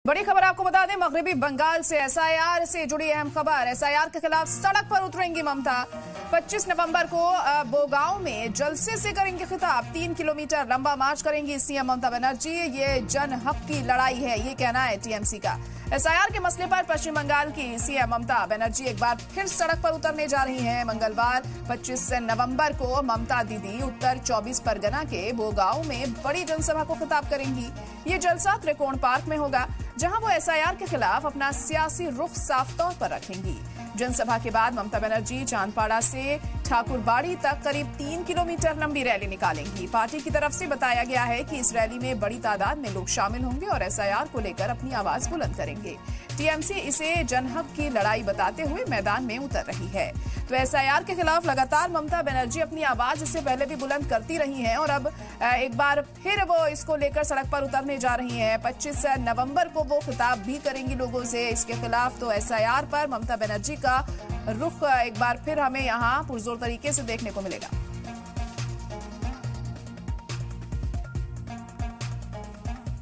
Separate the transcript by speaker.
Speaker 1: बड़ी खबर आपको बता दें, मगरबी बंगाल से एसआईआर से जुड़ी अहम खबर। एसआईआर के खिलाफ सड़क पर उतरेंगी ममता। 25 नवंबर को बोगांव में जलसे से करेंगे खिताब। 3 किलोमीटर लंबा मार्च करेंगी सीएम ममता बनर्जी। ये जन हक की लड़ाई है, ये कहना है टीएमसी का। एसआईआर के मसले पर पश्चिम बंगाल की सीएम ममता बनर्जी एक बार फिर सड़क पर उतरने जा रही हैं। मंगलवार 25 नवंबर को ममता दीदी उत्तर 24 परगना के बोगांव में बड़ी जनसभा को खिताब करेंगी। ये जलसा त्रिकोण पार्क में होगा, जहां वो एसआईआर के खिलाफ अपना सियासी रुख साफ तौर पर रखेंगी। जनसभा के बाद ममता बनर्जी चांदपाड़ा से ठाकुरबाड़ी तक करीब 3 किलोमीटर लंबी रैली निकालेंगी। पार्टी की तरफ से बताया गया है कि इस रैली में बड़ी तादाद में लोग शामिल होंगे और एसआईआर को लेकर अपनी आवाज बुलंद करेंगे। टीएमसी इसे जनहक की लड़ाई बताते हुए मैदान में उतर रही है। तो एसआईआर के खिलाफ लगातार ममता बनर्जी अपनी आवाज इससे पहले भी बुलंद करती रही हैं और अब एक बार फिर वो इसको लेकर सड़क पर उतरने जा रही हैं। 25 नवंबर को वो खिताब भी करेंगी लोगों से इसके खिलाफ। तो एसआईआर पर ममता बनर्जी का रुख एक बार फिर हमें यहाँ पुरजोर तरीके से देखने को मिलेगा।